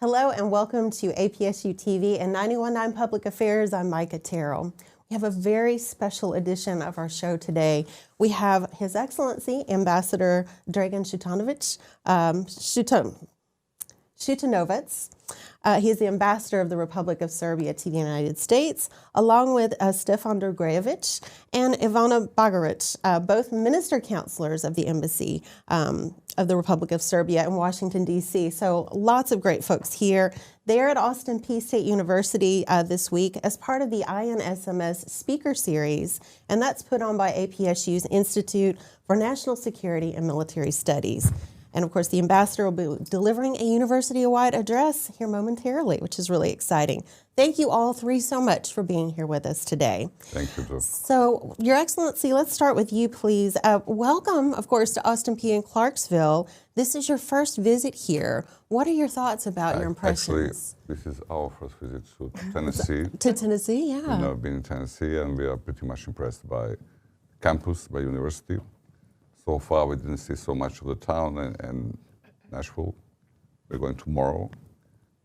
Hello and welcome to APSU-TV and 91.9 Public Affairs. I'm Micca Terrell. We have a very special edition of our show today. We have His Excellency Ambassador Dragan Šutanovac. He is the ambassador of the Republic of Serbia to the United States, along with Stefan Dragojević and Ivona Bagarić, both Minister Counsellors of the Embassy of the Republic of Serbia in Washington, D.C. So lots of great folks here. They're at Austin Peay State University this week as part of the INSMS Speaker Series, and that's put on by APSU's Institute for National Security and Military Studies. And of course, the ambassador will be delivering a university-wide address here momentarily, which is really exciting. Thank you all three so much for being here with us today. Thank you, too. So, Your Excellency, let's start with you, please. Welcome, of course, to Austin Peay and Clarksville. This is your first visit here. What are your thoughts about your impressions? Actually, this is our first visit to Tennessee. To Tennessee, yeah. We've never been in Tennessee, and we are pretty much impressed by campus, by university. So far, we didn't see so much of the town and Nashville. We're going tomorrow,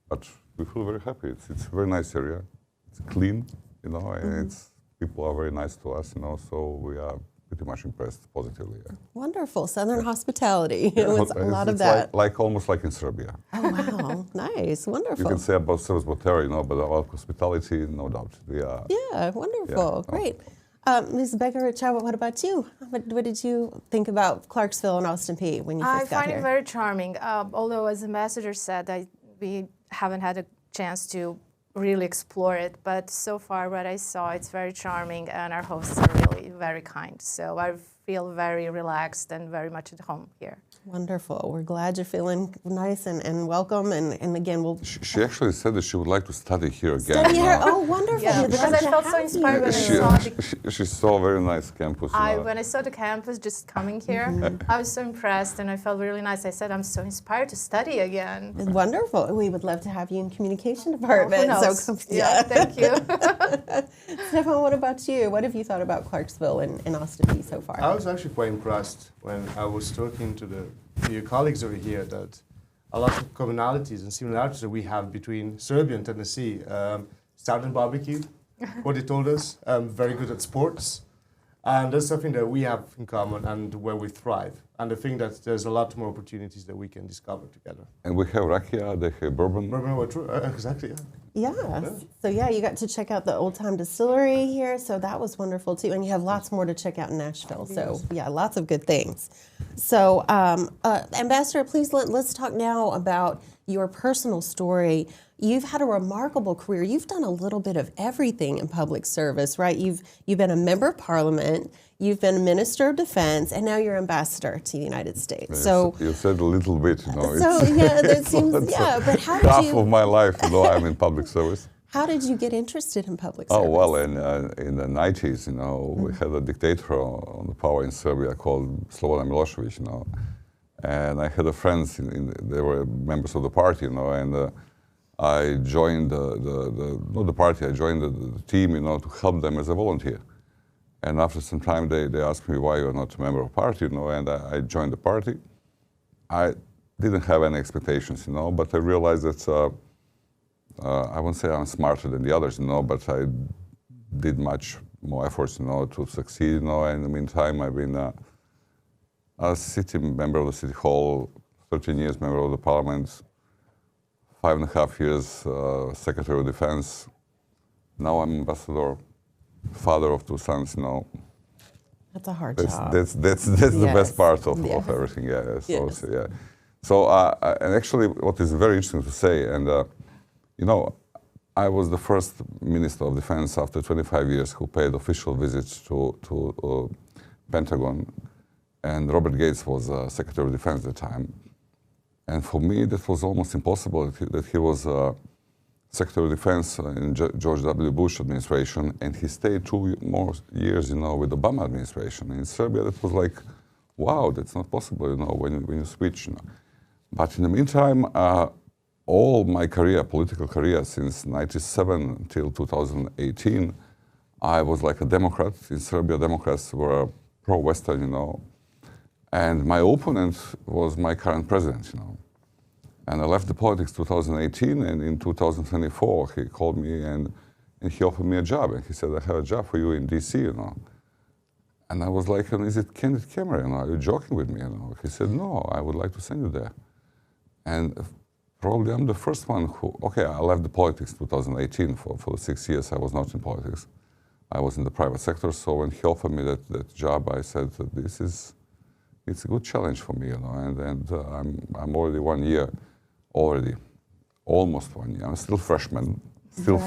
but we feel very happy. It's a very nice area. It's clean, and people are very nice to us, so we are pretty much impressed positively. Yeah. Wonderful. Southern hospitality. It was a lot of that. Almost like in Serbia. Oh, wow. Nice. Wonderful. You can say about service hotel, but about hospitality, no doubt. Yeah, wonderful. Yeah. Great. Ms. Bagarić, what about you? What did you think about Clarksville and Austin Peay when you first got here? I find it very charming. Although, as the ambassador said, we haven't had a chance to really explore it. But so far, what I saw, it's very charming, and our hosts are really very kind. So I feel very relaxed and very much at home here. Wonderful. We're glad you're feeling nice and welcome. And again, we'll... She actually said that she would like to study here again. Study here? Oh, wonderful. Yeah, because I felt so inspired when I saw she saw a very nice campus. When I saw the campus just coming here, I was so impressed and I felt really nice. I said, I'm so inspired to study again. Wonderful. We would love to have you in communication department. Oh, who knows? So, yeah, thank you. Stefan, what about you? What have you thought about Clarksville and Austin Peay so far? I was actually quite impressed when I was talking to your colleagues over here that a lot of commonalities and similarities that we have between Serbia and Tennessee. Southern barbecue, what they told us, very good at sports. And that's something that we have in common and where we thrive. And I think that there's a lot more opportunities that we can discover together. And we have rakia, they have bourbon. Bourbon, true, exactly, yeah. Yeah. So yeah, you got to check out the old time distillery here, so that was wonderful too. And you have lots more to check out in Nashville. So yeah, lots of good things. So Ambassador, please let's talk now about your personal story. You've had a remarkable career. You've done a little bit of everything in public service, right? You've been a member of parliament, you've been a minister of defense, and now you're ambassador to the United States. Yes, so you said a little bit, So yeah, that seems but how did half of my life, I'm in public service. How did you get interested in public service? Oh well, in the 90s, we had a dictator on the power in Serbia called Slobodan Milošević, and I had friends. They were members of the party, and I joined not the party. I joined the team, to help them as a volunteer. And after some time, they asked me why you're not a member of the party, and I joined the party. I didn't have any expectations, but I realized that I won't say I'm smarter than the others, but I did much more efforts, to succeed, and in the meantime, I've been a city member of the city hall, 13 years member of the parliament, 5.5 years Secretary of Defense. Now I'm ambassador, father of 2 sons. That's a hard job. That's the best part of everything. Yeah. So, Yes. yeah. So and actually, what is very interesting to say, and I was the first Minister of Defense after 25 years who paid official visits to Pentagon, and Robert Gates was Secretary of Defense at the time. And for me, that was almost impossible that he was Secretary of Defense in George W. Bush administration, and he stayed 2 more years, with the Obama administration. In Serbia, that was like, wow, that's not possible, when you switch. But in the meantime, all my career, political career, since '97 until 2018, I was like a Democrat. In Serbia, Democrats were pro-Western, and my opponent was my current president, And I left the politics 2018, and in 2024 he called me and he offered me a job, and he said, I have a job for you in DC, you know. And I was like, is it candid camera, you know, are you joking with me, you know? He said, no, I would like to send you there. And probably I'm the first one who, okay, I left the politics 2018, for the 6 years I was not in politics. I was in the private sector, so when he offered me that job, I said, it's a good challenge for me, you know, and I'm already 1 year, almost 1 year. I'm still freshman, still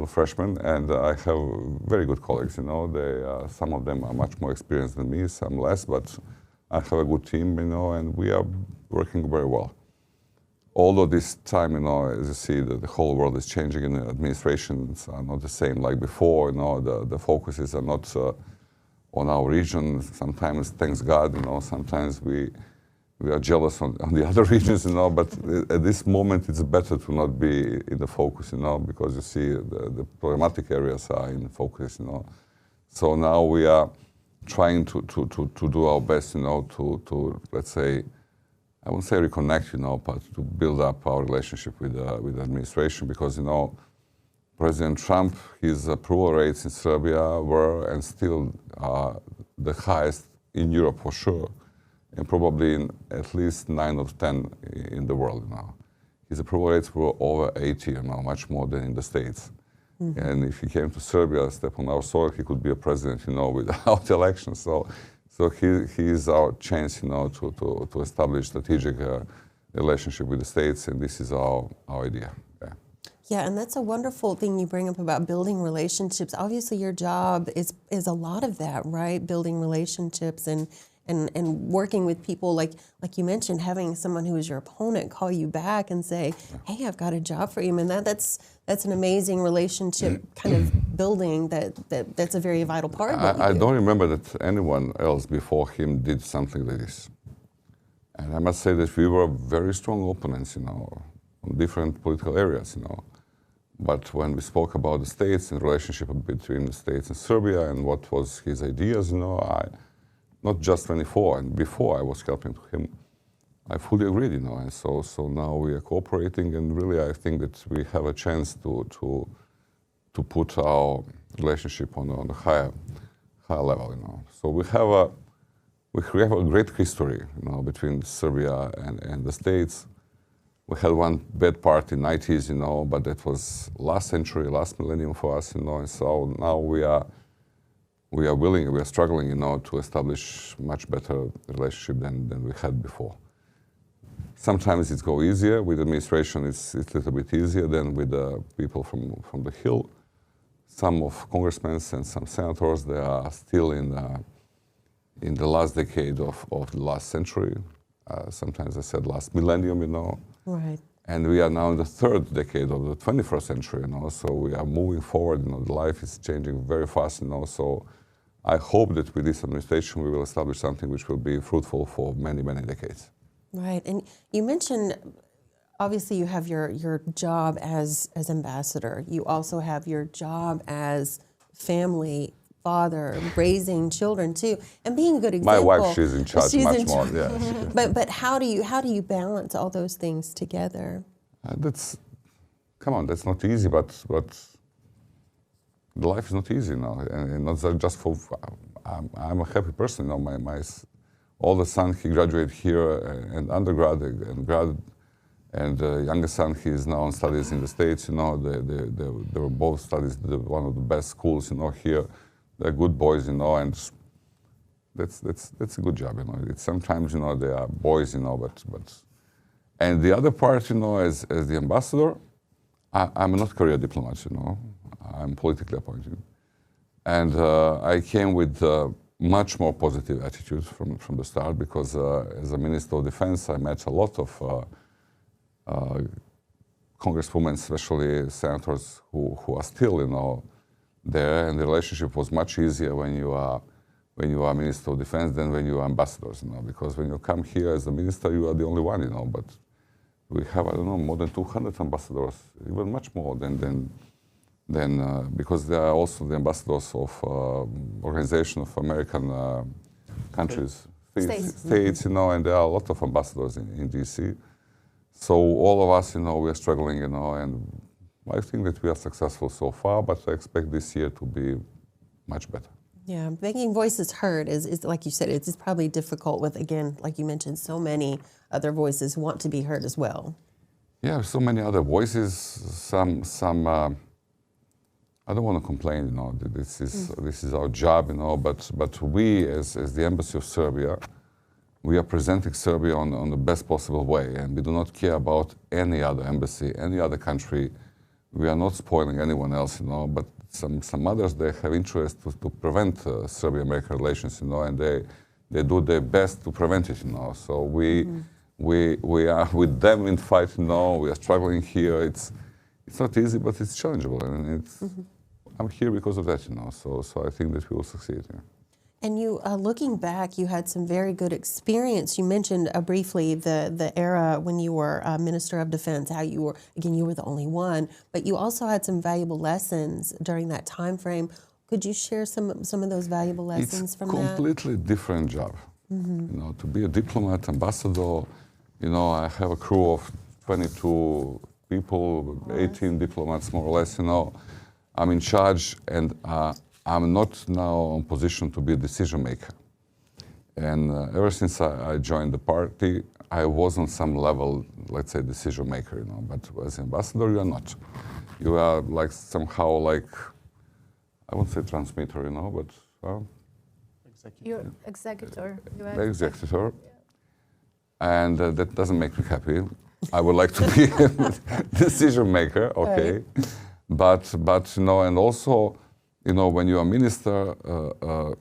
freshman, and I have very good colleagues, you know. Some of them are much more experienced than me, some less, but I have a good team, you know, and we are working very well. Although this time, you know, as you see, the whole world is changing and the administrations are not the same like before, you know, the focuses are not on our region. Sometimes, thanks God, you know, sometimes we are jealous on the other regions, you know, but at this moment it's better to not be in the focus, you know, because you see the problematic areas are in focus, you know. So now we are trying to do our best, you know, to let's say, I won't say reconnect, you know, but to build up our relationship with the administration, because, you know, President Trump, his approval rates in Serbia were and still are the highest in Europe for sure, and probably in at least 9 of 10 in the world now. His approval rates were over 80, you know, much more than in the States. Mm-hmm. And if he came to Serbia, step on our soil, he could be a president, you know, without elections. So he is our chance, you know, to establish strategic relationship with the States, and this is our idea. Yeah, and that's a wonderful thing you bring up about building relationships. Obviously, your job is a lot of that, right? Building relationships and working with people, like you mentioned, having someone who is your opponent call you back and say, "Hey, I've got a job for you," and that's an amazing relationship kind of building. That's a very vital part of what I don't remember that anyone else before him did something like this, and I must say that we were very strong opponents, you know, on different political areas, you know. But when we spoke about the states and relationship between the states and Serbia and what was his ideas, you know, not just 24 and before I was helping to him, I fully agreed, you know. And so now we are cooperating, and really I think that we have a chance to put our relationship on a higher level, you know. So we have a great history, you know, between Serbia and the states. We had one bad part in 90s, you know, but that was last century, last millennium for us, you know. And so now we are struggling, you know, to establish much better relationship than we had before. Sometimes it goes easier with administration. It's a little bit easier than with the people from the Hill. Some of congressmen and some senators, they are still in the last decade of the last century. Sometimes I said last millennium, you know. Right. And we are now in the third decade of the 21st century, you know, so we are moving forward, you know, the life is changing very fast, you know, so I hope that with this administration we will establish something which will be fruitful for many, many decades. Right, and you mentioned, obviously you have your job as ambassador, you also have your job as family father, raising children too, and being a good example. My wife, she's in charge much more. Yeah. But how do you balance all those things together? That's not easy. But the life is not easy now, and not just for. I'm a happy person. You know, my older son, he graduated here and undergrad and grad, and younger son, he is now on studies in the States. You know, they were both studies one of the best schools, you know, here. They're good boys, you know, and that's a good job, you know. It's sometimes, you know, they are boys, you know, but and the other part, you know, as the ambassador, I'm not career diplomat, you know. I'm politically appointed, and I came with much more positive attitude from the start, because as a Minister of Defense, I met a lot of congresswomen, especially senators, who are still, you know, there, and the relationship was much easier when you are Minister of Defense than when you are ambassadors, you know, because when you come here as a minister, you are the only one, you know, but we have, I don't know, more than 200 ambassadors, even much more than because they are also the ambassadors of Organization of American Countries, states, you know, and there are a lot of ambassadors in DC. So all of us, we are struggling, and I think that we are successful so far, but I expect this year to be much better. Yeah, making voices heard is like you said, it's probably difficult with, again, like you mentioned, so many other voices want to be heard as well. Yeah, so many other voices. Some. I don't want to complain. This is our job. But we, as the Embassy of Serbia, we are presenting Serbia on the best possible way, and we do not care about any other embassy, any other country. We are not spoiling anyone else. But some others, they have interest to prevent Serbia-American relations. And they do their best to prevent it. So we are with them in fight. We are struggling here. It's not easy, but it's challengeable, and I'm here because of that. So I think that we will succeed. Yeah. And you, looking back, you had some very good experience. You mentioned briefly the era when you were Minister of Defense, how you were the only one, but you also had some valuable lessons during that time frame. Could you share some of those valuable lessons from that? It's a completely different job. To be a diplomat, ambassador, I have a crew of 22 people, 18 diplomats more or less, I'm in charge, and I'm not now in position to be a decision maker. And ever since I joined the party, I was on some level, let's say, decision maker, but as ambassador, you are not. You are somehow I won't say transmitter, but... You're executor. Executor. And that doesn't make me happy. I would like to be a decision maker, okay. Right. But and also, when you are minister,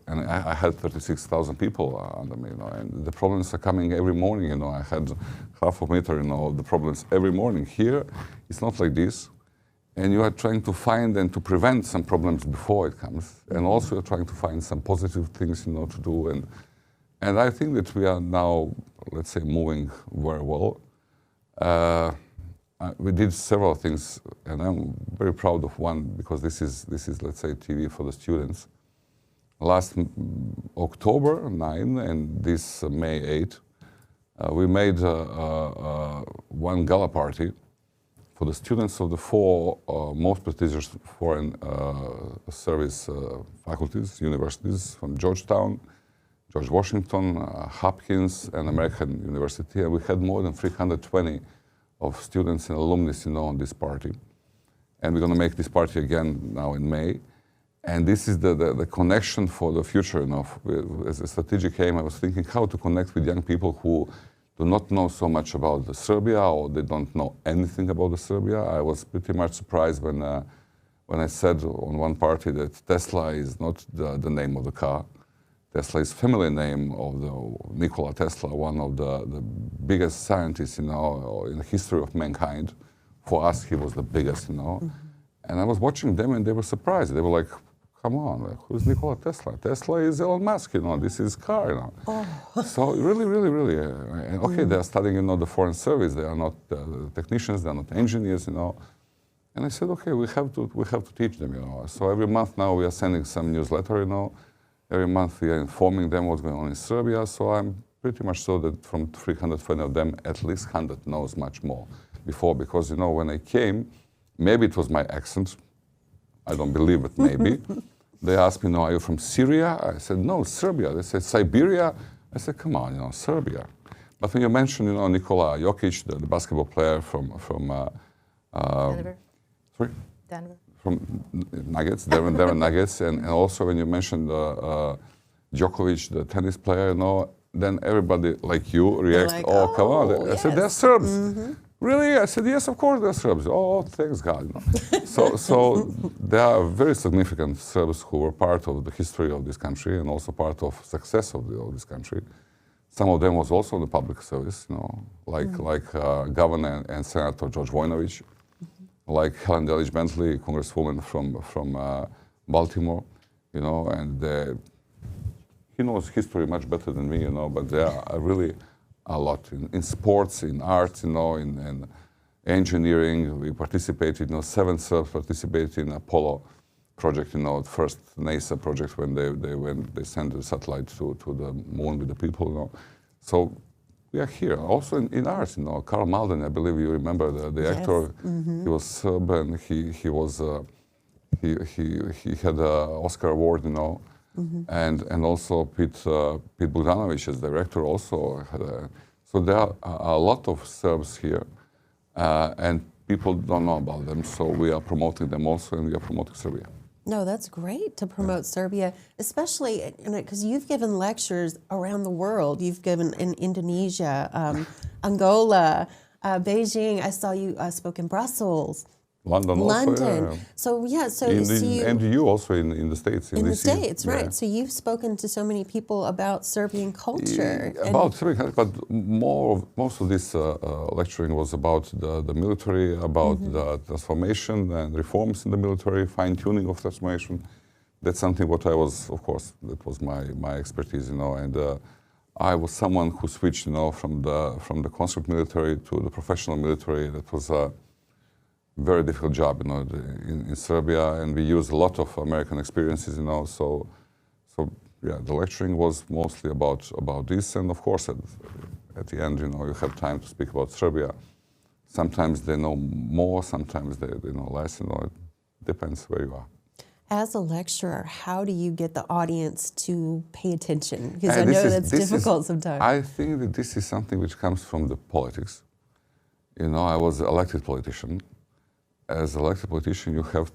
and I had 36,000 people under me, and the problems are coming every morning, I had half a meter, the problems every morning. Here, it's not like this. And you are trying to find and to prevent some problems before it comes. And also you're trying to find some positive things, to do. And I think that we are now, let's say, moving very well. We did several things, and I'm very proud of one, because this is let's say, TV for the students. Last October 9 and this May 8, we made one gala party for the students of the four most prestigious foreign service faculties, universities, from Georgetown, George Washington, Hopkins, and American University. And we had more than 320 of students and alumni, on this party. And we're going to make this party again now in May. And this is the connection for the future. As a strategic aim, I was thinking how to connect with young people who do not know so much about Serbia, or they don't know anything about Serbia. I was pretty much surprised when I said on one party that Tesla is not the name of the car. Tesla is family name of Nikola Tesla, one of the biggest scientists, in the history of mankind. For us, he was the biggest, And I was watching them, and they were surprised. They were like, come on, who's Nikola Tesla? Tesla is Elon Musk, this is car, So really, really, really, okay, they are studying, the foreign service. They are not technicians, they are not engineers, And I said, okay, we have to teach them, So every month now we are sending some newsletter, Every month we are informing them what's going on in Serbia. So I'm pretty much sure that from 320 of them, at least 100 knows much more before. Because, when I came, maybe it was my accent. I don't believe it, maybe. They asked me, are you from Syria? I said, no, Serbia. They said, Siberia? I said, come on, Serbia. But when you mentioned, Nikola Jokic, the basketball player from Denver. Sorry? Denver. From Nuggets, Denver Nuggets, and also when you mentioned Djokovic, the tennis player, then everybody like you reacts, like, oh, come on. yes. I said, they're Serbs. Really? I said, yes, of course they're Serbs. Oh, thanks God. So there are very significant Serbs who were part of the history of this country and also part of success of this country. Some of them was also in the public service, like Governor and Senator George Vojinović, like Helen Delić-Bentley, Congresswoman from Baltimore, and he knows history much better than me, but there are really a lot in sports, in arts, in engineering. We participated, 7 Serbs participated in Apollo project, the first NASA project when they sent the satellite to the moon with the people, So we are here. Also in arts, you know, Karl Malden, I believe you remember the Yes. actor. He was Serb, and he was he had an Oscar award, you know, and also Pete Bogdanović as director also had a. So there are a lot of Serbs here, and people don't know about them. So we are promoting them also, and we are promoting Serbia. No, that's great to promote Serbia, especially because you've given lectures around the world. You've given in Indonesia, Angola, Beijing. I saw you spoke in Brussels. London also, London. yeah. So yeah, so, And you also in the States. in the DC, States, right? yeah. So you've spoken to so many people about Serbian culture. About Serbian, but most of this lecturing was about the military, about the transformation and reforms in the military, fine tuning of transformation. That's something what I was, of course, that was my expertise, you know, and I was someone who switched, you know, from the conscript military to the professional military. That was a very difficult job, you know, in Serbia, and we use a lot of American experiences, you know. So yeah, the lecturing was mostly about this, and of course, at the end, you know, you have time to speak about Serbia. Sometimes they know more, sometimes they know less. You know, it depends where you are. As a lecturer, how do you get the audience to pay attention? Because I know that's difficult sometimes. I think that this is something which comes from the politics. You know, I was an elected politician. As an elected politician, you have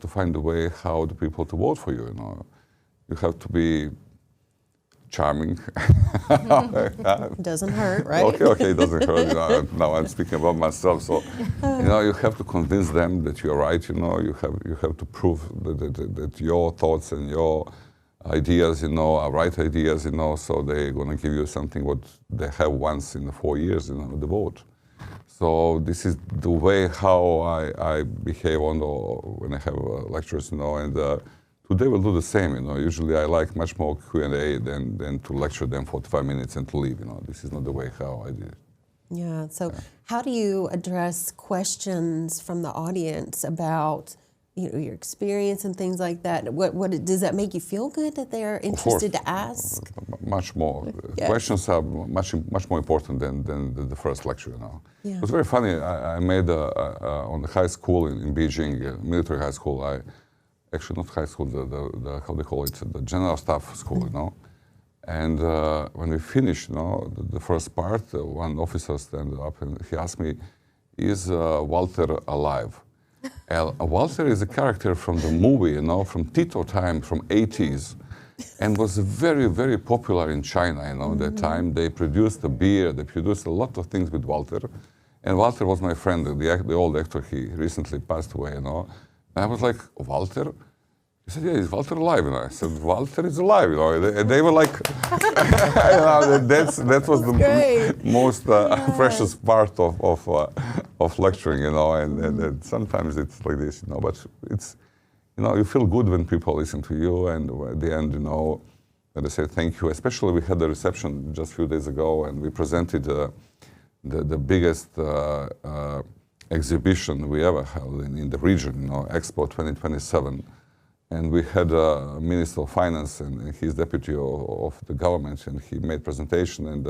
to find a way how the people to vote for you. You know, you have to be charming. It doesn't hurt, right? Okay, it doesn't hurt. You know, now I'm speaking about myself. So, you know, you have to convince them that you're right. You know, you have to prove that your thoughts and your ideas, you know, are right ideas. You know, so they're gonna give you something what they have once in the 4 years. You know, the vote. So this is the way how I behave when I have lectures, you know, and today we'll do the same, you know. Usually I like much more Q&A than to lecture them 45 minutes and to leave, you know. This is not the way how I did it. Yeah, so how do you address questions from the audience about, you know, your experience and things like that? What does that make you feel good that they're interested to ask? Much more. Yes. Questions are much more important than the first lecture, you know. Yeah. It was very funny. I made on the high school in Beijing, military high school. Actually not high school, the how they call it, the general staff school, you know. And when we finished, you know, the first part, one officer stood up and he asked me, "Is Walter alive?" Walter is a character from the movie, you know, from Tito time, from 80s, and was very, very popular in China, you know, that time. They produced a beer, they produced a lot of things with Walter. And Walter was my friend, the old actor. He recently passed away, you know. And I was like, "Walter?" He said, "Yeah, is Walter alive?" And I said, "Walter is alive," you know. And they were like, you know, that was the most precious part of lecturing, you know. And sometimes it's like this, you know. But it's, you know, you feel good when people listen to you, and at the end, you know, when they say thank you. Especially we had a reception just a few days ago, and we presented the biggest exhibition we ever held in the region, you know, Expo 2027. And we had a Minister of Finance and his deputy of the government, and he made presentation, and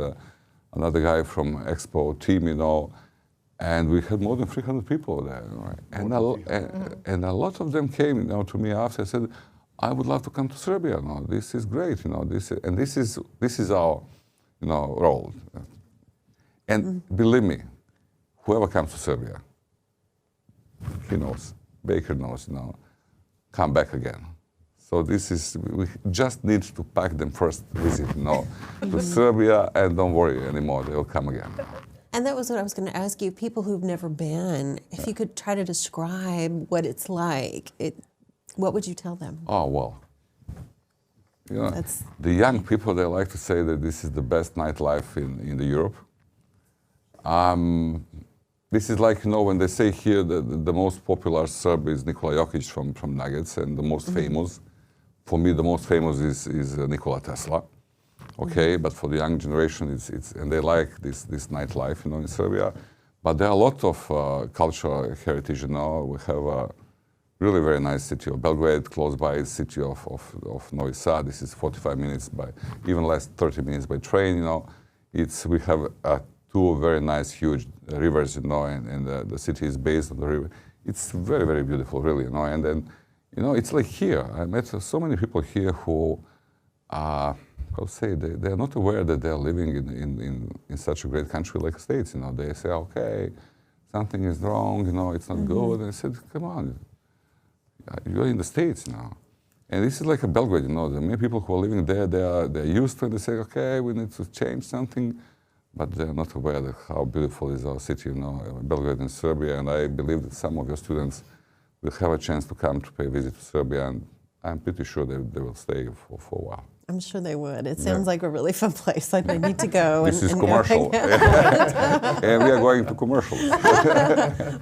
another guy from Expo team, you know, and we had more than 300 people there, you know, and a lot of them came, you know, to me after. I said, "I would love to come to Serbia. You know, this is great, you know, this is our, you know, role." And believe me, whoever comes to Serbia, he knows, Baker knows, you know, come back again. So we just need to pack them first visit, you know, to Serbia, and don't worry anymore, they will come again. And that was what I was going to ask you. People who've never been, if you could try to describe what it's like, what would you tell them? Oh, well, you know, the young people, they like to say that this is the best nightlife in the Europe. This is like, you know, when they say here that the most popular Serb is Nikola Jokic from Nuggets, and the most famous, for me, the most famous is Nikola Tesla. Okay, but for the young generation, it's and they like this nightlife, you know, in Serbia. But there are a lot of cultural heritage, you know. We have a really very nice city of Belgrade, close by city of Novi Sad. This is 45 minutes by, even less, 30 minutes by train, you know. we have two very nice, huge rivers, you know, and the city is based on the river. It's very, very beautiful, really, you know. And then, you know, it's like here. I met so many people here who, how to say, they are not aware that they are living in such a great country like the States. You know, they say, okay, something is wrong, you know, it's not good. And I said, come on, you're in the States now. And this is like a Belgrade, you know. The many people who are living there, they're used to it. They say, okay, we need to change something, but they're not aware of how beautiful is our city, you know, Belgrade in Serbia. And I believe that some of your students will have a chance to come to pay a visit to Serbia, and I'm pretty sure they will stay for a while. I'm sure they would. It sounds like a really fun place. Like they need to go. This is commercial. And we are going to commercials.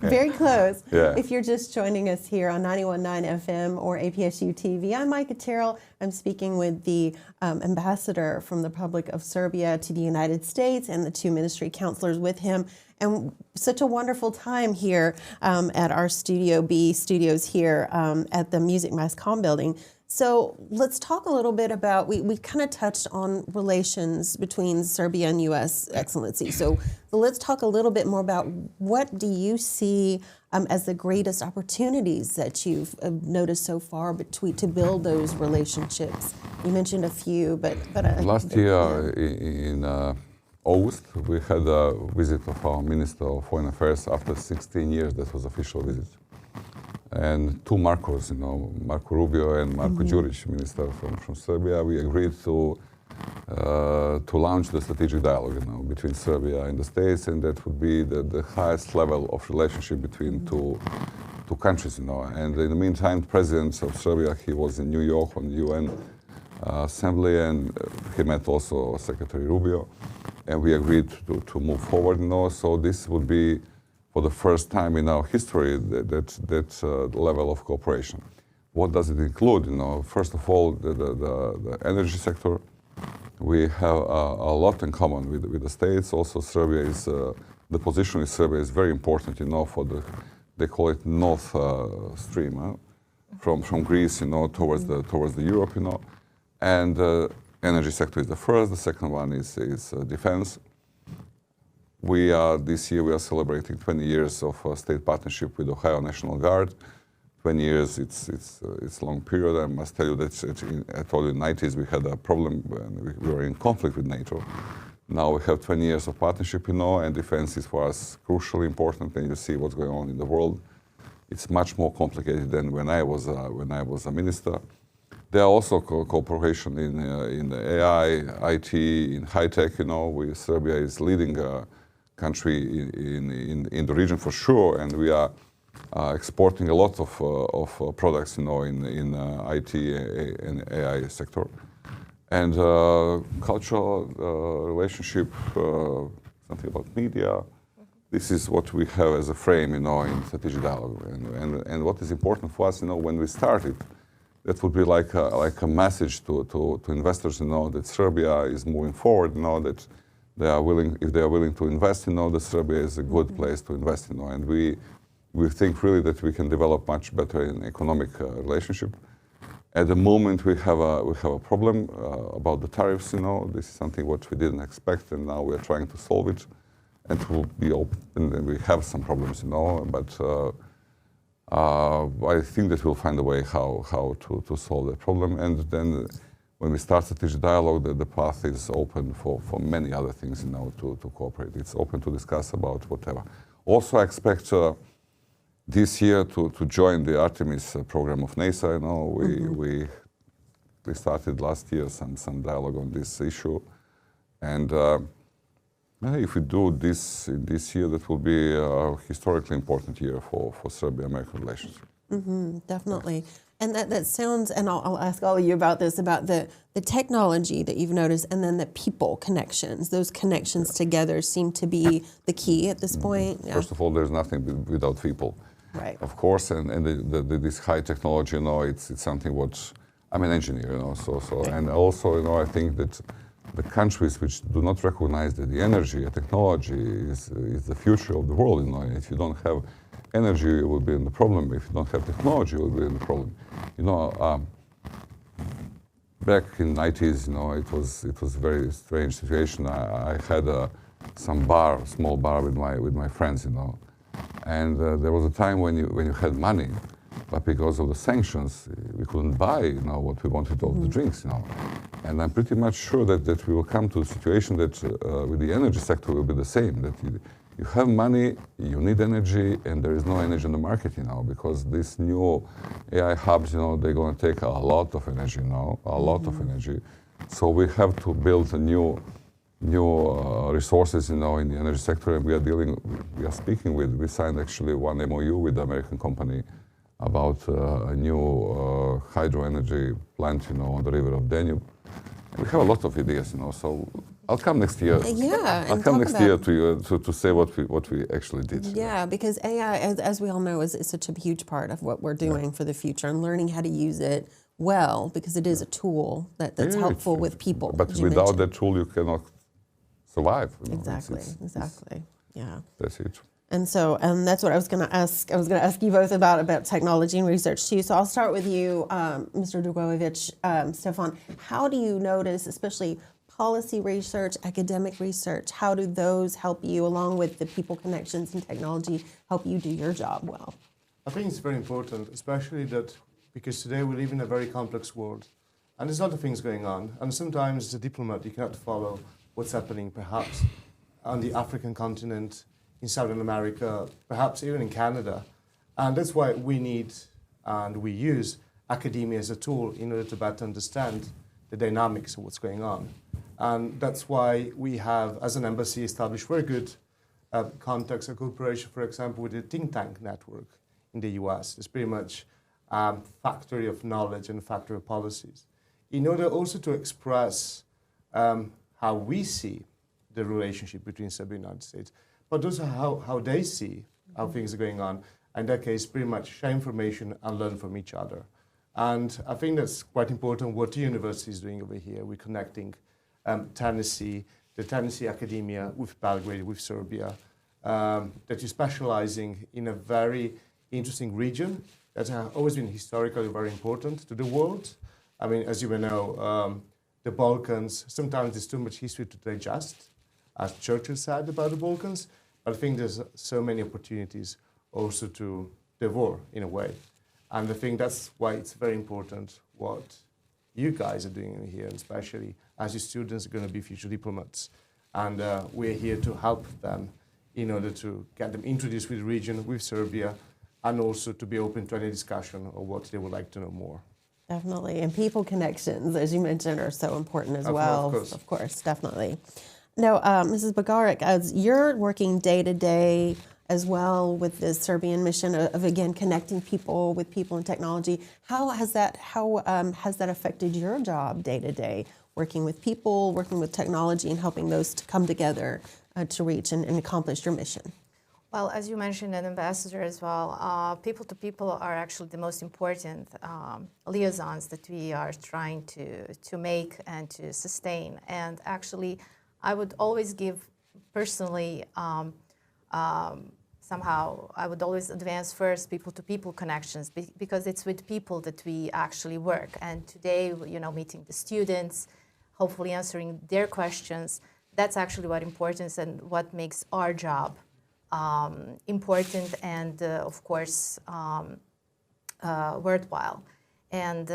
Very close. Yeah. If you're just joining us here on 91.9 FM or APSU-TV, I'm Micca Terrell. I'm speaking with the ambassador from the Republic of Serbia to the United States and the two ministry counselors with him. And such a wonderful time here at our Studio B studios here at the Music Mass Comm building. So let's talk a little bit about, we kind of touched on relations between Serbia and U.S. Excellency. So let's talk a little bit more about what do you see as the greatest opportunities that you've noticed so far to build those relationships. You mentioned a few, but last year in August, we had a visit of our Minister of Foreign Affairs after 16 years. That was official visit. And two Marcos, you know, Marco Rubio and Marko Đurić, minister from Serbia, we agreed to launch the strategic dialogue, you know, between Serbia and the States, and that would be the highest level of relationship between two countries, you know. And in the meantime, the president of Serbia, he was in New York on the UN Assembly, and he met also Secretary Rubio, and we agreed to move forward, you know. So this would be, for the first time in our history, that level of cooperation. What does it include? You know, first of all, the energy sector. We have a lot in common with the States. Also, Serbia is the position in Serbia is very important. You know, for they call it North Stream, from Greece, you know, towards the Europe, you know, and energy sector is the first. The second one is defense. This year we are celebrating 20 years of state partnership with Ohio National Guard. 20 years, it's a long period. I must tell you that I told you in the 90s we had a problem when we were in conflict with NATO. Now we have 20 years of partnership, you know, and defense is for us crucially important. And you see what's going on in the world. It's much more complicated than when I was a minister. There are also cooperation in the AI, IT, in high tech. You know, Serbia is leading country in the region for sure, and we are exporting a lot of products, you know, in IT and AI sector, and cultural relationship, something about media. This is what we have as a frame, you know, in strategic dialogue, and what is important for us, you know, when we started, that would be like a message to investors, you know, that Serbia is moving forward, you know, that they are willing, if they are willing to invest, you know, that Serbia is a good place to invest, you know, and we think really that we can develop much better in economic relationship. At the moment, we have a problem about the tariffs, you know. This is something what we didn't expect, and now we are trying to solve it, and it will be open. And we have some problems, you know, but I think that we'll find a way how to solve that problem, and then. When we start strategic dialogue, the path is open for many other things, you know, to cooperate. It's open to discuss about whatever. Also, I expect this year to join the Artemis program of NASA. You know, we started last year some dialogue on this issue, and if we do this in this year, that will be a historically important year for Serbia-American relations. Definitely. And that sounds, and I'll ask all of you about this, about the technology that you've noticed, and then the people connections. Those connections together seem to be the key at this point. Yeah. First of all, there's nothing without people. Right. Of course, and this high technology, you know, it's something what, I'm an engineer, you know, so right. And also, you know, I think that the countries which do not recognize that the energy and technology is the future of the world, you know, if you don't have energy, you will be in the problem. If you don't have technology, you will be in the problem. You know, back in 90s, it was a very strange situation. I had small bar with my friends, and there was a time when you had money, but because of the sanctions, we couldn't buy, what we wanted of the drinks, And I'm pretty much sure that we will come to a situation that with the energy sector will be the same. That you have money, you need energy, and there is no energy in the market, because these new AI hubs, they're going to take a lot of energy, a lot of energy. So we have to build a new resources, in the energy sector, and we signed actually one MOU with the American company about a new hydro energy plant, on the river of Danube. And we have a lot of ideas, so I'll come next year. Yeah, I'll come next year to you to say what we actually did. Yeah, because AI, as we all know, is such a huge part of what we're doing for the future, and learning how to use it well, because it is a tool that's helpful with people. But without that tool, you cannot survive. Exactly. Yeah. That's it. And that's what I was going to ask. I was going to ask you both about technology and research too. So I'll start with you, Mr. Dragojević, Stefan. How do you notice, especially policy research, academic research, how do those help you, along with the people connections and technology, help you do your job well? I think it's very important, especially because today we live in a very complex world, and there's a lot of things going on. And sometimes as a diplomat, you cannot follow what's happening, perhaps on the African continent, in Southern America, perhaps even in Canada. And that's why we need and we use academia as a tool in order to better understand the dynamics of what's going on. And that's why we have, as an embassy, established very good contacts and cooperation, for example, with the think tank network in the US. It's pretty much a factory of knowledge and factory of policies, in order also to express how we see the relationship between Serbia and the United States, but also how they see how things are going on. In that case, pretty much share information and learn from each other. And I think that's quite important what the university is doing over here. We're connecting Tennessee, the Tennessee academia with Belgrade, with Serbia, that you're specializing in a very interesting region that has always been historically very important to the world. I mean, as you may know, the Balkans, sometimes there's too much history to digest, as Churchill said about the Balkans, but I think there's so many opportunities also to devour in a way. And I think that's why it's very important what you guys are doing here, especially as your students are going to be future diplomats. And we're here to help them in order to get them introduced with the region, with Serbia, and also to be open to any discussion of what they would like to know more. Definitely. And people connections, as you mentioned, are so important as well. Of course, definitely. Now, Mrs. Bagarić, as you're working day to day as well with the Serbian mission of again connecting people with people and technology, how has that affected your job day to day, working with people, working with technology, and helping those to come together to reach and accomplish your mission? Well, as you mentioned, an ambassador as well, people to people are actually the most important liaisons that we are trying to make and to sustain. And actually, I would always give personally, somehow, I would always advance first people-to-people connections because it's with people that we actually work. And today, meeting the students, hopefully answering their questions, that's actually what importance and what makes our job important and, of course, worthwhile. And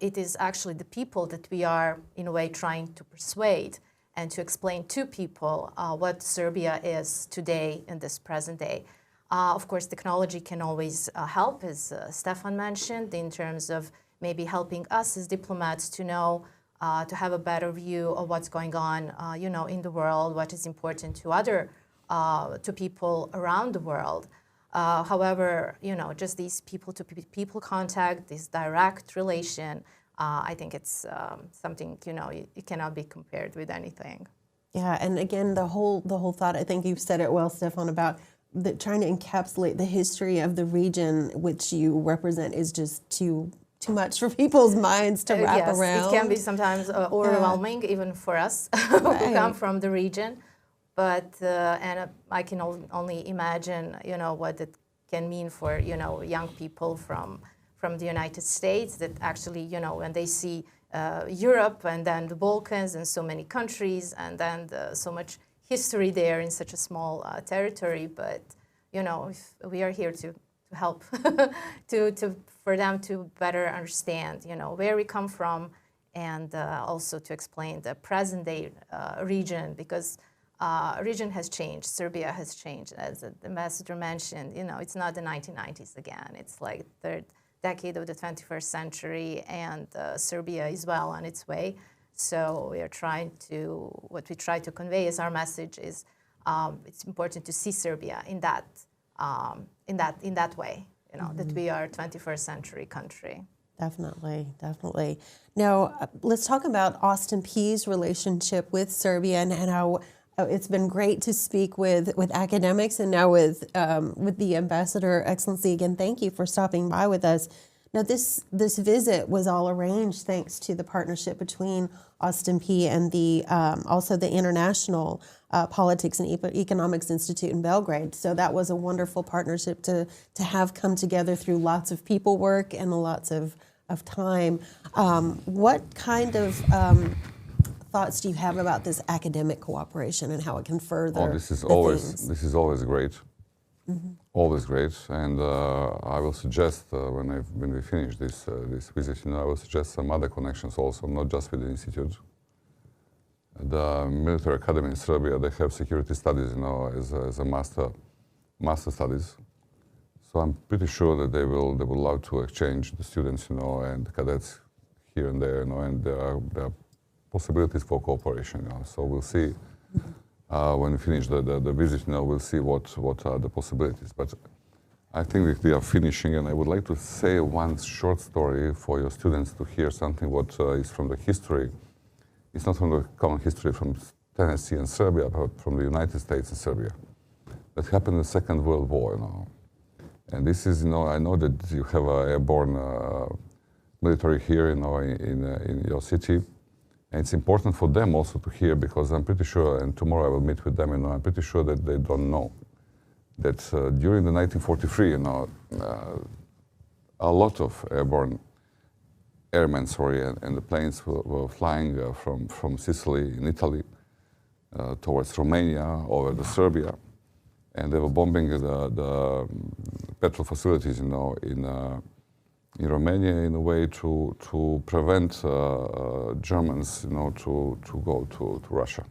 it is actually the people that we are, in a way, trying to persuade and to explain to people what Serbia is today in this present day. Of course, technology can always help, as Stefan mentioned, in terms of maybe helping us as diplomats to know, to have a better view of what's going on, in the world, what is important to people around the world. However, just these people-to-people contact, this direct relation, I think it's something, it cannot be compared with anything. Yeah, and again, the whole thought, I think you've said it well, Stefan, about trying to encapsulate the history of the region which you represent is just too much for people's minds to wrap around. It can be sometimes overwhelming, even for us who come from the region. But and I can only imagine, what it can mean for, young people from the United States that actually, when they see Europe, and then the Balkans, and so many countries, and then so much history there in such a small territory. But you know, if we are here to help, for them to better understand, you know, where we come from, and also to explain the present day region, because region has changed. Serbia has changed, as the ambassador mentioned. You know, it's not the 1990s again. It's like third decade of the 21st century, and Serbia is well on its way. So we are trying to, what we try to convey as our message is, it's important to see Serbia in that way. You know, that we are a 21st century country. Definitely, definitely. Now, let's talk about Austin Peay's relationship with Serbia and how it's been great to speak with academics and now with the ambassador. Excellency, again, thank you for stopping by with us. Now, this visit was all arranged thanks to the partnership between Austin Peay and the also the International Politics and Economics Institute in Belgrade. So that was a wonderful partnership to have come together through lots of people work and lots of time. What kind of thoughts do you have about this academic cooperation and how it can further? This is themes? always great. Always great, and I will suggest when we finish this visit, you know, I will suggest some other connections also, not just with the institute. The military academy in Serbia, they have security studies, you know, as a master studies. So I'm pretty sure that they will love to exchange the students, you know, and the cadets here and there, you know, and there are possibilities for cooperation, you know. So we'll see. When we finish the visit, you know, we'll see what are the possibilities. But I think that we are finishing, and I would like to say one short story for your students to hear something what is from the history. It's not from the common history from Tennessee and Serbia, but from the United States and Serbia. That happened in the Second World War, you know. And this is, you know, I know that you have an airborne military here, you know, in your city. And it's important for them also to hear, because I'm pretty sure, and tomorrow I will meet with them, you know, I'm pretty sure that they don't know that during the 1943, you know, a lot of airborne airmen, and the planes were flying from Sicily in Italy towards Romania over to Serbia, and they were bombing the petrol facilities, you know, in Romania, in a way to prevent Germans, you know, to go to Russia.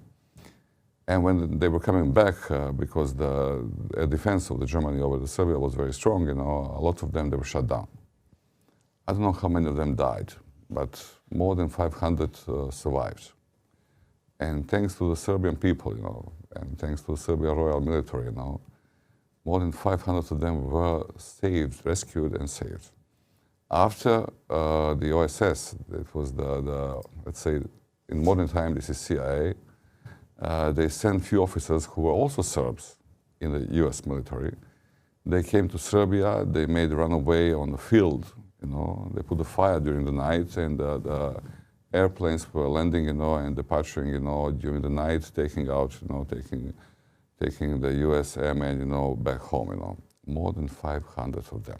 And when they were coming back, because the air defense of the Germany over the Serbia was very strong, you know, a lot of them, they were shut down. I don't know how many of them died, but more than 500 survived. And thanks to the Serbian people, you know, and thanks to the Serbian Royal Military, you know, more than 500 of them were saved, rescued and saved. After the OSS, it was the let's say, in modern time, this is CIA, they sent few officers who were also Serbs in the US military. They came to Serbia, they made runaway on the field, you know, they put a fire during the night, and the airplanes were landing, you know, and departing, you know, during the night, taking out, you know, taking the US airmen, you know, back home, you know, more than 500 of them.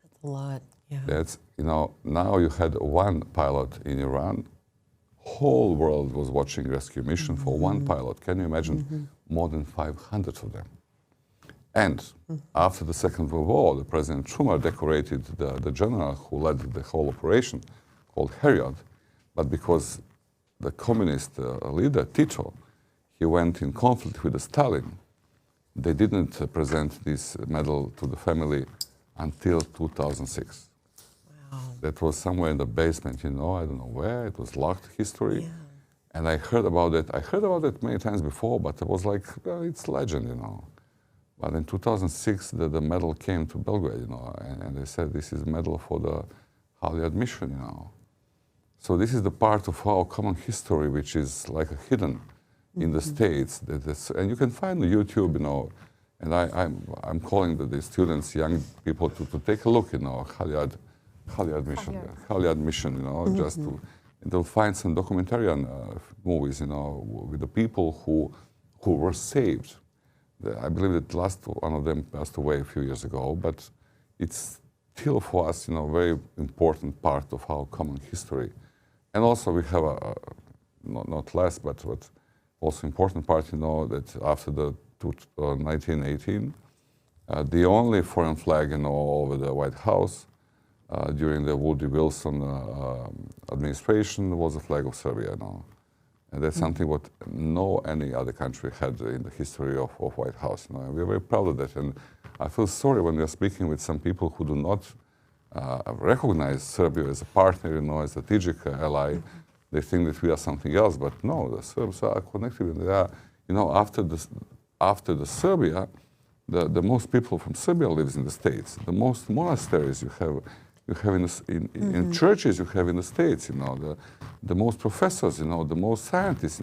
That's a lot. Yeah. That's, you know, now you had one pilot in Iran. Whole world was watching rescue mission for one pilot. Can you imagine? More than 500 of them. And after the Second World War, the President Schumer decorated the general who led the whole operation, called Heriot. But because the communist leader, Tito, he went in conflict with Stalin, they didn't present this medal to the family until 2006. That was somewhere in the basement, you know, I don't know where, it was locked history. Yeah. And I heard about it many times before, but it was like, well, it's legend, you know. But in 2006, the medal came to Belgrade, you know, and they said this is a medal for the Holy Admission, you know. So this is the part of our common history, which is like hidden in the States. And you can find on YouTube, you know, and I'm calling the students, young people, to take a look, you know, Holy Admission, you know, just to, they'll find some documentarian movies, you know, with the people who were saved. I believe that last one of them passed away a few years ago, but it's still for us, you know, very important part of our common history And also we have a not less, but also important part, that after the 1918, the only foreign flag, over the White House during the Woodrow Wilson administration was the flag of Serbia, And that's something what any other country had in the history of White House, And we're very proud of that. And I feel sorry when we are speaking with some people who do not recognize Serbia as a partner, as a strategic ally. They think that we are something else, but no, the Serbs are connected. And they are, after the Serbia, the most people from Serbia lives in the States. The most monasteries you have in churches you have in the States. The most professors, the most scientists,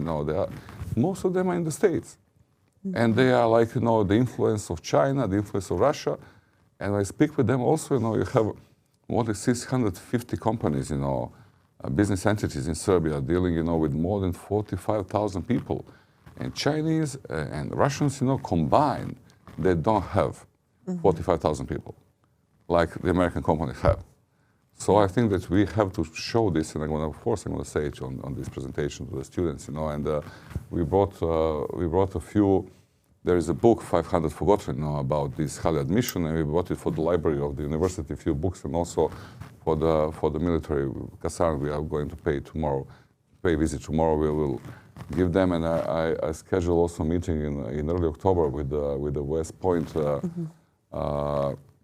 most of them are in the States, and they are like the influence of China, the influence of Russia. And I speak with them also. You have more than 650 companies, business entities in Serbia dealing, with more than 45,000 people. And Chinese and Russians, combined, they don't have 45,000 people like the American companies have. So I think that we have to show this, and I'm going to say it on this presentation to the students, And we brought a few. There is a book, 500 Forgotten, about this higher admission, and we brought it for the library of the university, a few books, and also for the military caserne we are going to pay visit tomorrow. We will give them, and I schedule also a meeting in early October with the West Point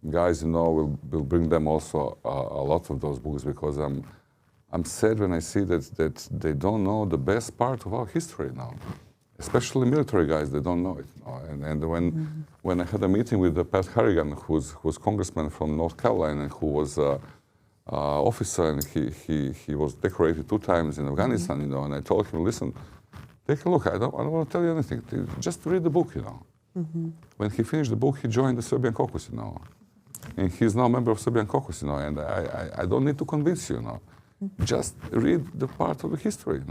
guys. We'll bring them also a lot of those books, because I'm sad when I see that they don't know the best part of our history now. Especially military guys, they don't know it. And when I had a meeting with Pat Harrigan, who's congressman from North Carolina, who was officer, and he was decorated 2 times in Afghanistan, and I told him, listen, take a look. I don't want to tell you anything. Just read the book, When he finished the book, he joined the Serbian caucus, And he's now a member of Serbian caucus, And I don't need to convince you, Just read the part of the history,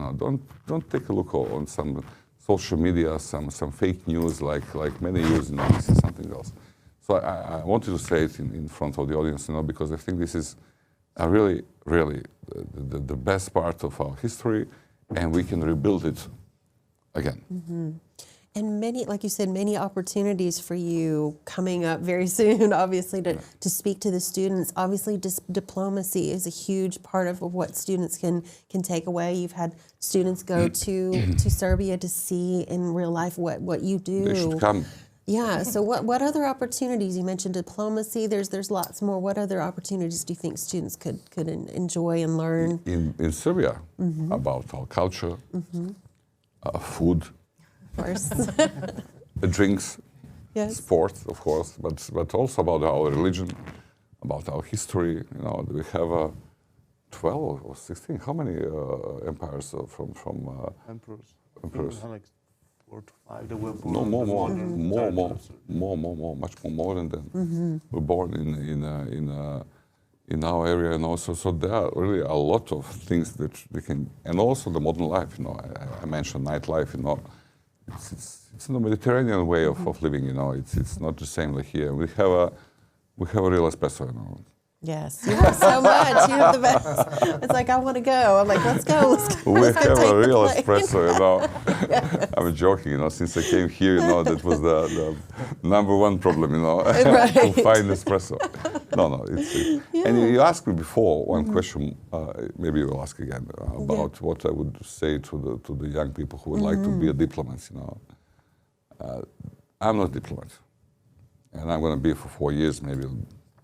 Don't take a look on some social media, some fake news like many use, This is something else. So I wanted to say it in front of the audience, because I think this is really, really the best part of our history, and we can rebuild it again. And many, like you said, many opportunities for you coming up very soon, obviously, to speak to the students. Obviously, diplomacy is a huge part of what students can take away. You've had students go to Serbia to see in real life what you do. They should come. Yeah, so what other opportunities? You mentioned diplomacy. There's lots more. What other opportunities do you think students could enjoy and learn? In Serbia, about our culture, food, of course. Drinks, yes. Sports, of course, but also about our religion, about our history. We have 12 or 16. How many empires from emperors? Like 4 to 5. They were born. No, much more than that. We're born in our area, and also so there are really a lot of things that we can, and also the modern life. I mentioned nightlife. It's the Mediterranean way of living. It's not the same like here. We have a real espresso. Yes, you have so much. You have the best. It's like, I want to go. I'm like, let's go. We have a real espresso, Yes. I'm joking, since I came here, that was the number one problem, Right. to find espresso. No, yeah. And you asked me before one question, maybe you will ask again, about what I would say to the young people who would like to be a diplomat, I'm not a diplomat, and I'm going to be for 4 years, maybe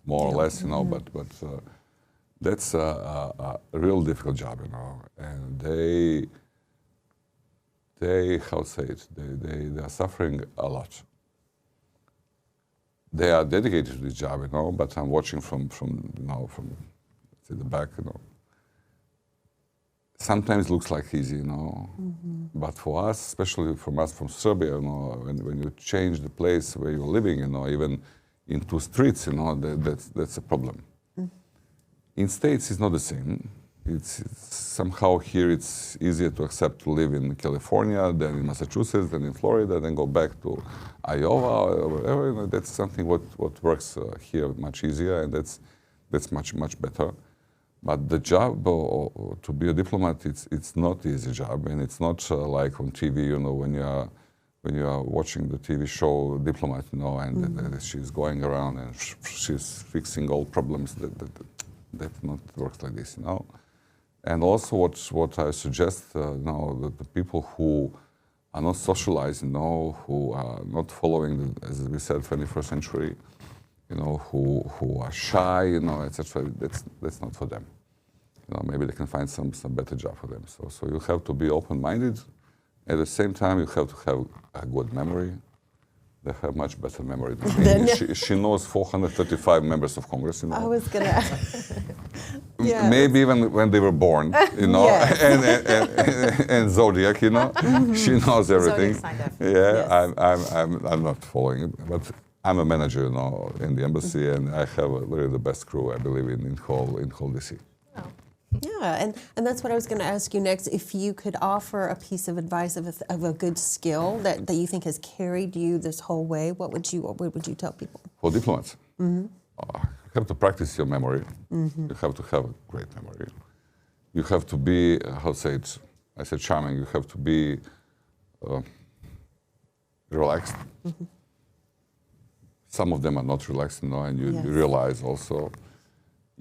more or less, but that's a real difficult job, and they how to say it, they are suffering a lot. They are dedicated to this job, but I'm watching from say the back, Sometimes it looks like easy, but for us, especially from us from Serbia, when you change the place where you're living, even into streets, that's a problem. In States, it's not the same. It's somehow here it's easier to accept to live in California than in Massachusetts, than in Florida, then go back to Iowa or wherever. That's something what works here much easier, and that's much better. But the job to be a diplomat, it's not easy job, and it's not like on TV, you know, when you are watching the TV show Diplomat, you know, and she's going around and she's fixing all problems. That not works like this, you know. And also, what I suggest, you know, the people who are not socialized, you know, who are not following, as we said, 21st century, you know, who are shy, you know, etc. That's not for them. You know, maybe they can find some better job for them. So you have to be open-minded. At the same time, you have to have a good memory. They have much better memory than me. She knows 435 members of Congress, you know. I was going to yeah. Maybe even when they were born, you know, Yes. and Zodiac, you know. She knows everything. Zodiac Yeah, Yes. I'm not following it, but I'm a manager, you know, in the embassy, and I have really the best crew, I believe, in whole DC. Oh. Yeah, and that's what I was going to ask you next. If you could offer a piece of advice of a good skill that you think has carried you this whole way, what would you tell people? For diplomats, you have to practice your memory. You have to have a great memory. You have to be, how to say it, I said charming, you have to be relaxed. Some of them are not relaxed, you know, and you realize also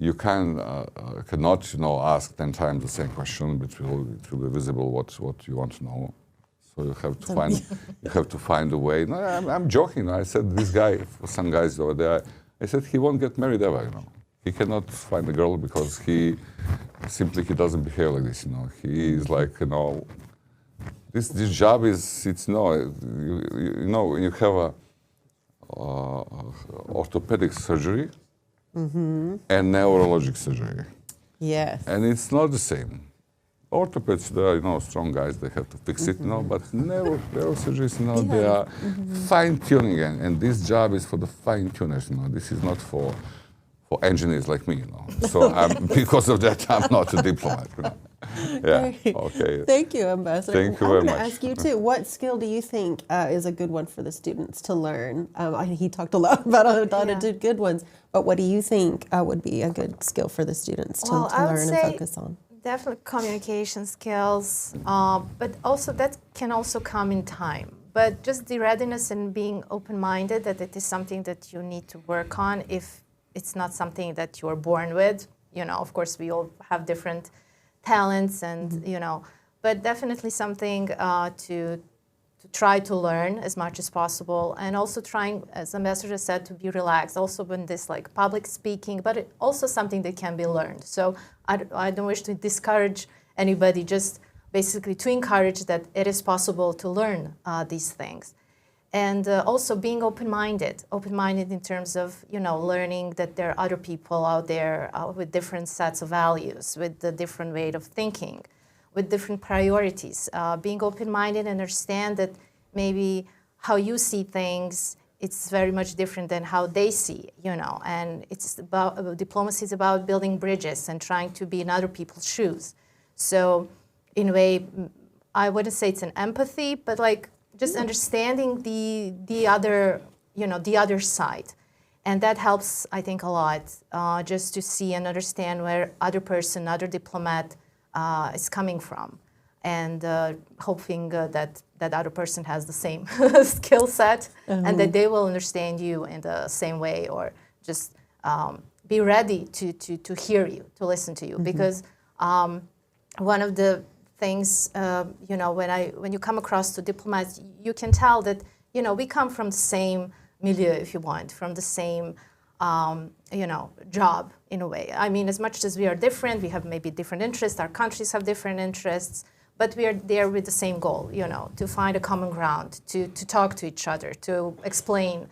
you cannot, you know, ask 10 times the same question, but it will be visible what you want to know. So you have to find a way. No, I'm joking. I said this guy, some guys over there, I said he won't get married ever, you know. He cannot find a girl because he doesn't behave like this, you know. He is like, you know, this job is, it's, you know, when you have a orthopedic surgery and neurologic surgery. Yes. And it's not the same. Orthopeds, they are, you know, strong guys, they have to fix it, you know, but neurosurgeons, you know, they are fine-tuning, and this job is for the fine-tuners, you know. This is not for engineers like me, you know. So because of that, I'm not a diplomat, you know. Yeah, Great. okay. Thank you, Ambassador. Thank you very much. I'm going to ask you too, what skill do you think is a good one for the students to learn? He talked a lot about a lot of good ones, but what do you think would be a good skill for the students to learn and focus on? Definitely communication skills, but also that can also come in time. But just the readiness and being open-minded that it is something that you need to work on if it's not something that you're born with. You know, of course, we all have different talents and, you know, but definitely something to try to learn as much as possible, and also trying, as Ambassador said, to be relaxed. Also when this like public speaking, but it also something that can be learned. So I don't wish to discourage anybody, just basically to encourage that it is possible to learn these things. And also being open-minded in terms of, you know, learning that there are other people out there with different sets of values, with a different way of thinking, with different priorities. Being open-minded and understand that maybe how you see things, it's very much different than how they see, you know. And it's about, diplomacy is about building bridges and trying to be in other people's shoes. So in a way, I wouldn't say it's an empathy, but like, just understanding the other, you know, the other side. And that helps, I think, a lot, just to see and understand where other person, other diplomat is coming from. And hoping that other person has the same skill set and that they will understand you in the same way, or just be ready to hear you, to listen to you. Because one of the things, you know, when you come across to diplomats, you can tell that, you know, we come from the same milieu, if you want, from the same, you know, job in a way. I mean, as much as we are different, we have maybe different interests, our countries have different interests, but we are there with the same goal, you know, to find a common ground, to talk to each other, to explain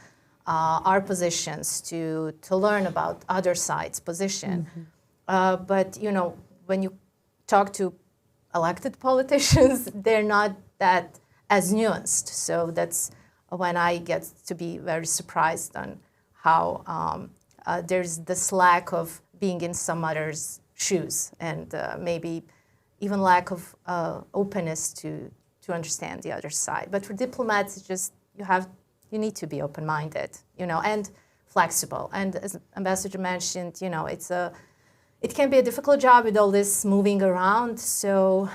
our positions, to learn about other sides' position. But, you know, when you talk to elected politicians, they're not that as nuanced. So that's when I get to be very surprised on how there's this lack of being in some other's shoes, and maybe even lack of openness to understand the other side. But for diplomats, it's just you need to be open-minded, you know, and flexible. And as Ambassador mentioned, you know, it can be a difficult job with all this moving around. So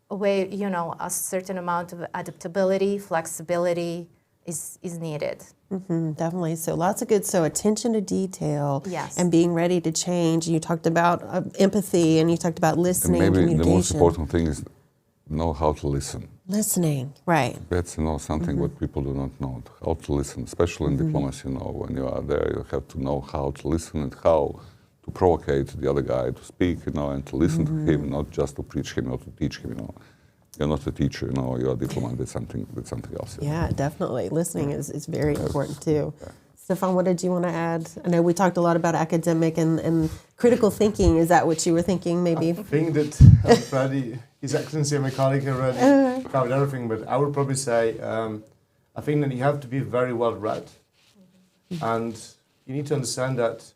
a certain amount of adaptability, flexibility is needed. Definitely. So lots of good. So attention to detail. Yes. And being ready to change. You talked about empathy, and you talked about listening, and maybe communication. the most important thing is know how to listen. Listening, right. That's something what people do not know, how to listen, especially in diplomacy. When you are there, you have to know how to listen and how to provocate the other guy to speak, and to listen to him, not just to preach him, not to teach him. You're not a teacher, you're a diplomat. That's something else. Yeah, definitely. Listening is very important too. Yeah. Stefan, what did you want to add? I know we talked a lot about academic and critical thinking. Is that what you were thinking, maybe? I think that already His Excellency and my colleague already covered everything, but I would probably say I think that you have to be very well read, and you need to understand that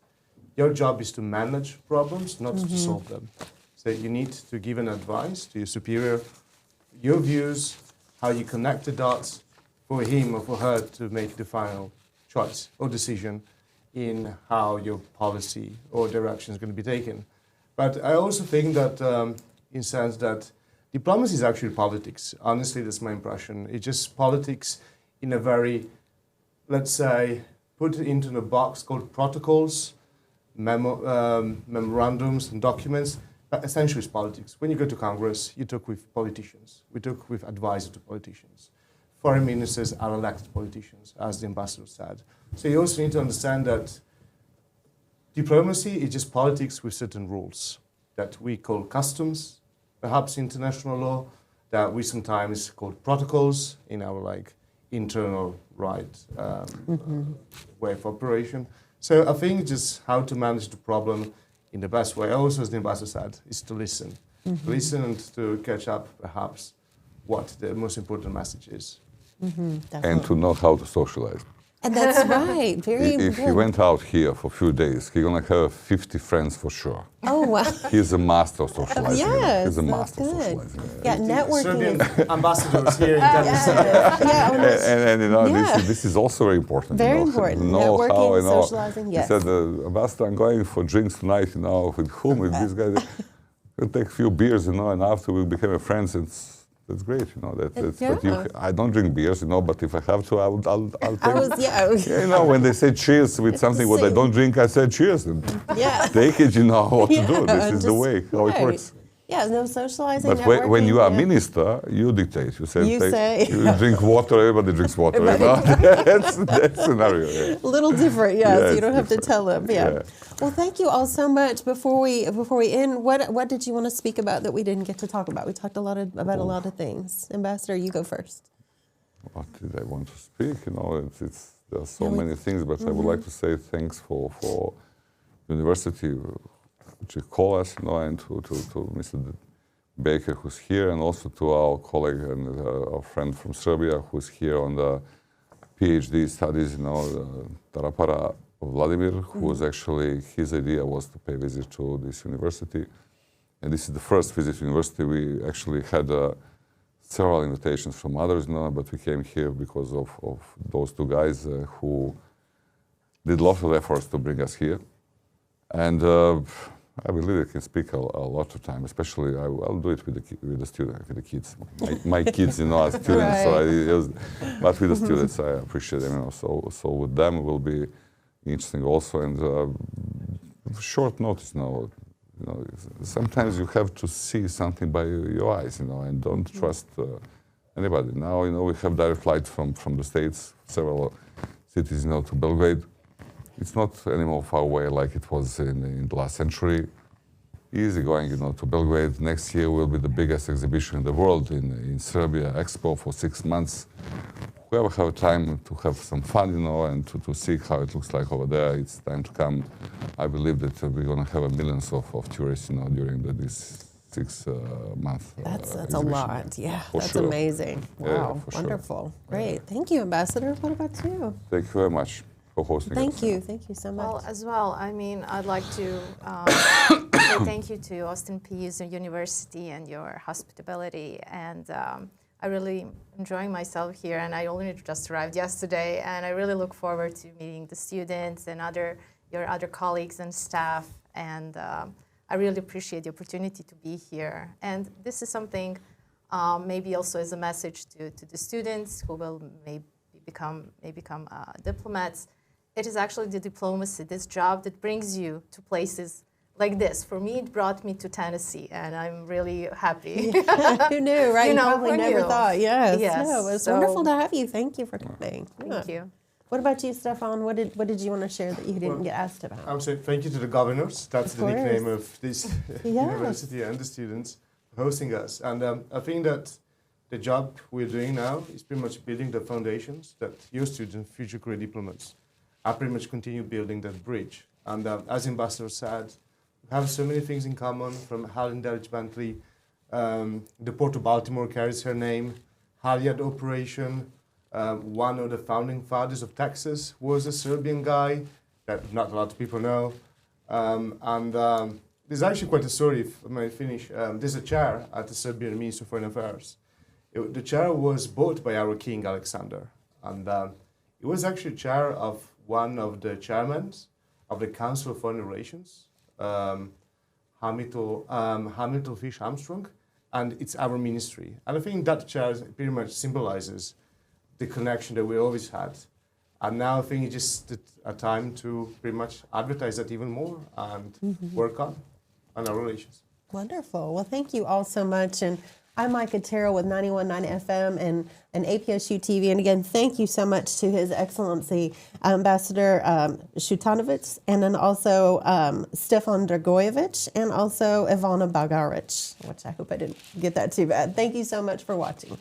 your job is to manage problems, not to solve them. So you need to give an advice to your superior, your views, how you connect the dots for him or for her to make the final choice or decision in how your policy or direction is going to be taken. But I also think that, in sense that diplomacy is actually politics. Honestly, that's my impression. It's just politics in a very, let's say, put it into a box called protocols, memorandums and documents. But essentially, it's politics. When you go to Congress, you talk with politicians. We talk with advisors to politicians. Foreign ministers are elected politicians, as the ambassador said. So you also need to understand that diplomacy is just politics with certain rules that we call customs, perhaps international law, that we sometimes call protocols in our internal way of operation. So I think just how to manage the problem in the best way, also as the ambassador said, is to listen. Listen and to catch up perhaps what the most important message is. And to know how to socialize. And that's right. Very If he went out here for a few days, he's going to have 50 friends for sure. Oh, wow. He's a master of socializing. Yes, He's a that's master of good. socializing. Yeah, networking. Serbian ambassadors here in Tennessee. This is also very important. Very important. Know Networking, how, socializing, yes. He said, Ambassador, I'm going for drinks tonight, with whom? With this guy. We'll take a few beers, and after we became friends, that's great, But I don't drink beers, but if I have to, I'll take. When they say cheers with something what I don't drink, I say cheers. And take it, what to do. This is the way how it works. Yeah, no socializing. But when you are minister, you dictate. You say you drink water. Everybody drinks water. That's scenario. Yeah. A little different, yes. You don't have to tell them. Yeah. Well, thank you all so much. Before we end, what did you want to speak about that we didn't get to talk about? We talked about a lot of things. Ambassador, you go first. What did I want to speak? There are so many things, but I would like to say thanks for university. To call us, and to Mr. Baker, who's here, and also to our colleague and our friend from Serbia, who's here on the PhD studies, Tarapara Vladimir, who was actually, his idea was to pay a visit to this university. And this is the first visit to university. We actually had several invitations from others, but we came here because of those two guys who did lots of efforts to bring us here. And I believe I can speak a lot of time, especially I'll do it with the kids, my kids, as students. Right. But with the students, I appreciate them. So with them it will be interesting also. And short notice now. Sometimes you have to see something by your eyes, and don't trust anybody. Now, we have direct flights from the States, several cities, to Belgrade. It's not anymore far away like it was in the last century. Easy going, to Belgrade. Next year will be the biggest exhibition in the world in Serbia, Expo for 6 months. Whoever have time to have some fun, and to see how it looks like over there, it's time to come. I believe that we're going to have millions of tourists, during this 6 month. That's a lot. Yeah, that's sure. amazing. Wow, wonderful. Sure. Great. Thank you, Ambassador. What about you? Thank you very much for hosting us. Thank you so much. Well, as well, I'd like to say thank you to Austin Peay University and your hospitality. And I really enjoying myself here. And I only just arrived yesterday, and I really look forward to meeting the students and your other colleagues and staff. And I really appreciate the opportunity to be here. And this is something maybe also as a message to the students who will may become diplomats. It is actually the diplomacy, this job that brings you to places like this. For me, it brought me to Tennessee, and I'm really happy. Who knew, right? You know, probably who never knew? thought. Yes. Yes, No, it was so- wonderful to have you. Thank you for coming. Thank you. What about you, Stefan? What did you want to share that you didn't Well, get asked about? I'm saying thank you to the governors. That's Of the nickname course. of this Yes. university and the students hosting us. And I think that the job we're doing now is pretty much building the foundations that your students, future career diplomats, are pretty much continue building that bridge. And as Ambassador said, we have so many things in common, from Helen Derich Bentley, the Port of Baltimore carries her name, Halyard operation. One of the founding fathers of Texas was a Serbian guy that not a lot of people know. There's actually quite a story, if I may finish. There's a chair at the Serbian Minister of Foreign Affairs. The chair was bought by our King Alexander. And it was actually chair of one of the chairmen of the Council of Foreign Relations, Hamilton Fish Armstrong, and it's our ministry. And I think that chair pretty much symbolizes the connection that we always had. And now I think it's just a time to pretty much advertise that even more and work on our relations. Wonderful. Well, thank you all so much. And I'm Micca Terrell with 91.9 FM and APSU-TV. And again, thank you so much to His Excellency Ambassador Šutanovac, and then also Stefan Dragojević, and also Ivona Bagarić, which I hope I didn't get that too bad. Thank you so much for watching.